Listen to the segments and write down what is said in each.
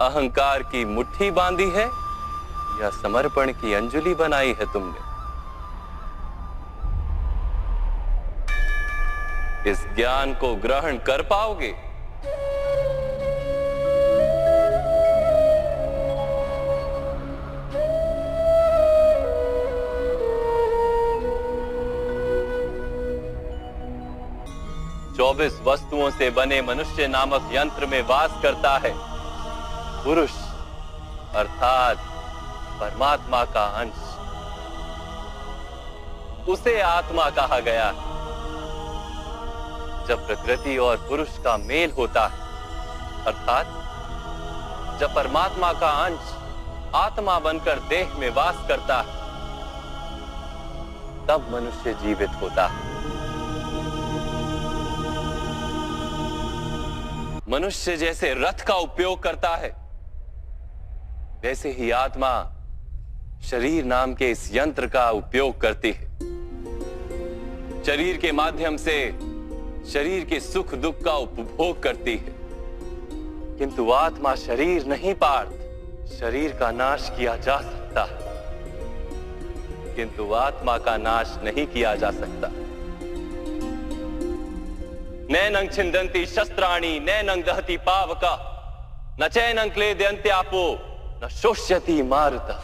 अहंकार की मुट्ठी बांधी है या समर्पण की अंजलि बनाई है तुमने? इस ज्ञान को ग्रहण कर पाओगे? चौबीस वस्तुओं से बने मनुष्य नामक यंत्र में वास करता है पुरुष, अर्थात परमात्मा का अंश। उसे आत्मा कहा गया है। जब प्रकृति और पुरुष का मेल होता है, अर्थात जब परमात्मा का अंश आत्मा बनकर देह में वास करता है, तब मनुष्य जीवित होता है। मनुष्य जैसे रथ का उपयोग करता है, वैसे ही आत्मा शरीर नाम के इस यंत्र का उपयोग करती है। शरीर के माध्यम से शरीर के सुख दुख का उपभोग करती है, किंतु आत्मा शरीर नहीं पार्थ। शरीर का नाश किया जा सकता है, किंतु आत्मा का नाश नहीं किया जा सकता। नैनं छिन्दन्ति शस्त्राणि नैनं दहति पावका न चैनं क्लेदयन्त्यापो न शोष्यति मारुता।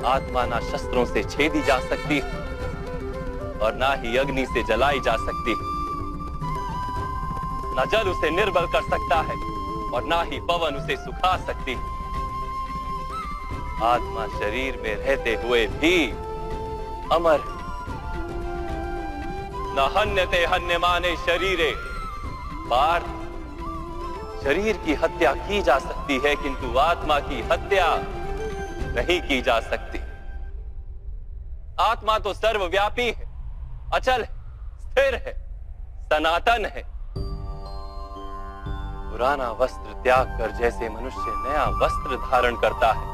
आत्मा ना शस्त्रों से छेदी जा सकती और ना ही अग्नि से जलाई जा सकती। न जल उसे निर्बल कर सकता है और ना ही पवन उसे सुखा सकती। आत्मा शरीर में रहते हुए भी अमर है। न हन्यते हन्यमाने शरीरे। पार्थ, शरीर की हत्या की जा सकती है, किंतु आत्मा की हत्या नहीं की जा सकती। आत्मा तो सर्वव्यापी है, अचल है, स्थिर है, सनातन है। पुराना वस्त्र त्याग कर जैसे मनुष्य नया वस्त्र धारण करता है,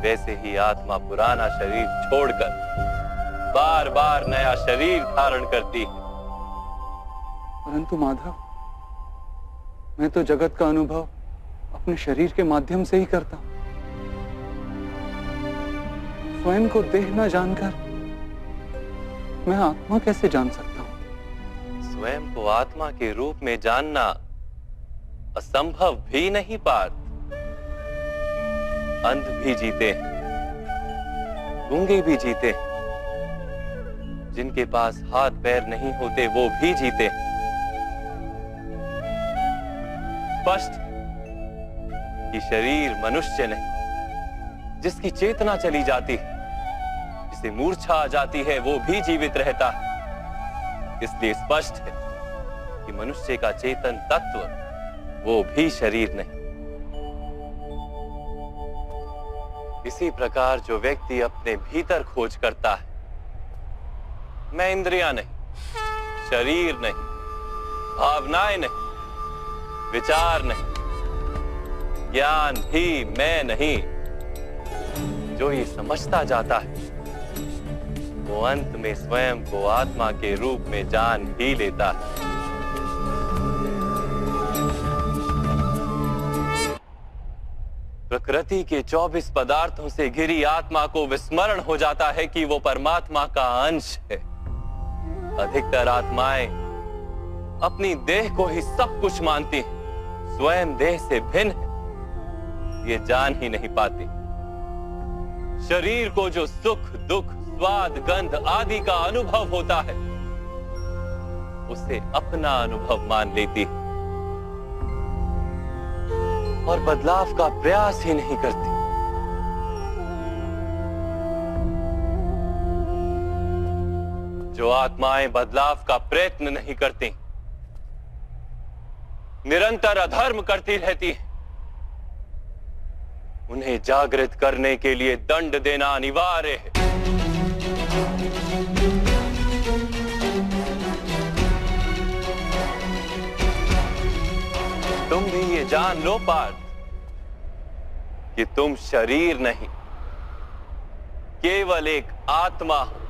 वैसे ही आत्मा पुराना शरीर छोड़कर बार बार नया शरीर धारण करती है। परंतु माधव, मैं तो जगत का अनुभव अपने शरीर के माध्यम से ही करता हूं। स्वयं को देह न जानकर मैं आत्मा कैसे जान सकता हूं? स्वयं को आत्मा के रूप में जानना असंभव भी नहीं पार्थ। अंध भी जीते हैं, गूंगे भी जीते हैं, जिनके पास हाथ पैर नहीं होते वो भी जीते हैं। स्पष्ट कि शरीर मनुष्य नहीं, जिसकी चेतना चली जाती है, जिसे मूर्छा आ जाती है, वो भी जीवित रहता है। इसलिए स्पष्ट है कि मनुष्य का चेतन तत्व वो भी शरीर नहीं। इसी प्रकार जो व्यक्ति अपने भीतर खोज करता है, मैं इंद्रियां नहीं, शरीर नहीं, भावनाएं नहीं, विचार नहीं, ज्ञान भी मैं नहीं, जो ये समझता जाता है, वो अंत में स्वयं को आत्मा के रूप में जान ही लेता है। प्रकृति के 24 पदार्थों से घिरी आत्मा को विस्मरण हो जाता है कि वो परमात्मा का अंश है। अधिकतर आत्माएं अपनी देह को ही सब कुछ मानती हैं, स्वयं देह से भिन्न है ये जान ही नहीं पाती। शरीर को जो सुख दुख स्वाद गंध आदि का अनुभव होता है, उसे अपना अनुभव मान लेती है और बदलाव का प्रयास ही नहीं करती। जो आत्माएं बदलाव का प्रयत्न नहीं करती, निरंतर अधर्म करती रहती हैं, उन्हें जागृत करने के लिए दंड देना अनिवार्य है। तुम भी ये जान लो पार्थ कि तुम शरीर नहीं, केवल एक आत्मा हो।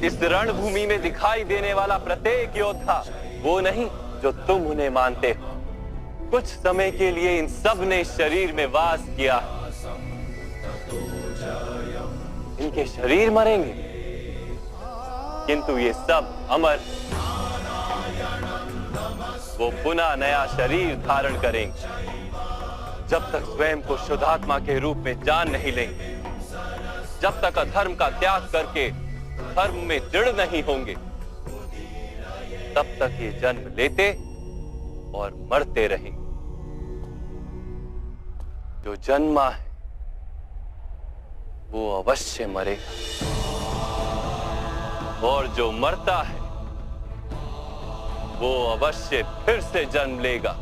इस रणभूमि में दिखाई देने वाला प्रत्येक योद्धा वो नहीं जो तुम उन्हें मानते हो, कुछ समय के लिए इन सब ने शरीर में वास किया। इनके शरीर मरेंगे, किंतु ये सब अमर, वो पुनः नया शरीर धारण करेंगे। जब तक स्वयं को शुद्धात्मा के रूप में जान नहीं लेंगे, जब तक अधर्म का त्याग करके धर्म में दृढ़ नहीं होंगे, तब तक ये जन्म लेते और मरते रहेंगे। जो जन्मा है वो अवश्य मरेगा, और जो मरता है वो अवश्य फिर से जन्म लेगा।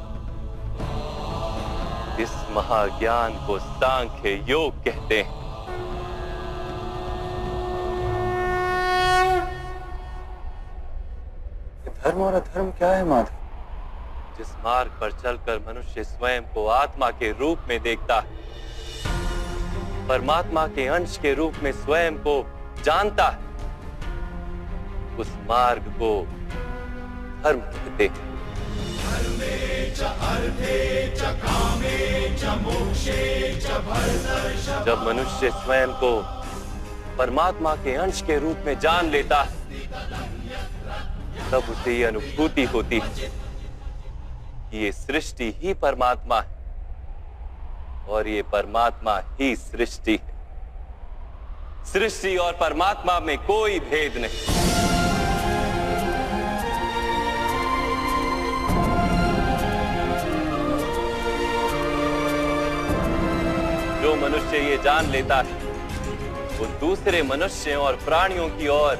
इस महाज्ञान को सांख्य योग कहते हैं। धर्म और अधर्म क्या है माधव? जिस मार्ग पर चलकर मनुष्य स्वयं को आत्मा के रूप में देखता है, परमात्मा के अंश के रूप में स्वयं को जानता है, उस मार्ग को धर्म कहते हैं। जब मनुष्य स्वयं को परमात्मा के अंश के रूप में जान लेता है, तब उसे ये अनुभूति होती है कि ये सृष्टि ही परमात्मा है और ये परमात्मा ही सृष्टि है। सृष्टि और परमात्मा में कोई भेद नहीं। जो मनुष्य ये जान लेता है, वो दूसरे मनुष्यों और प्राणियों की ओर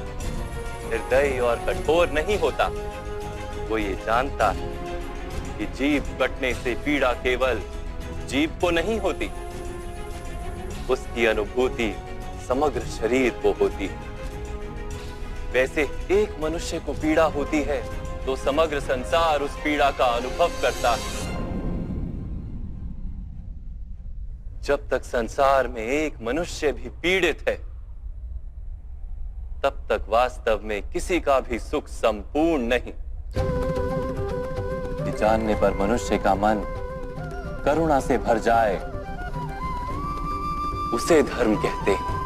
निर्दयी और कठोर नहीं होता। वो ये जानता है कि जीव कटने से पीड़ा केवल जीव को नहीं होती, उसकी अनुभूति समग्र शरीर को होती है। वैसे एक मनुष्य को पीड़ा होती है तो समग्र संसार उस पीड़ा का अनुभव करता है। जब तक संसार में एक मनुष्य भी पीड़ित है, तब तक वास्तव में किसी का भी सुख संपूर्ण नहीं। ये जानने पर मनुष्य का मन करुणा से भर जाए, उसे धर्म कहते हैं।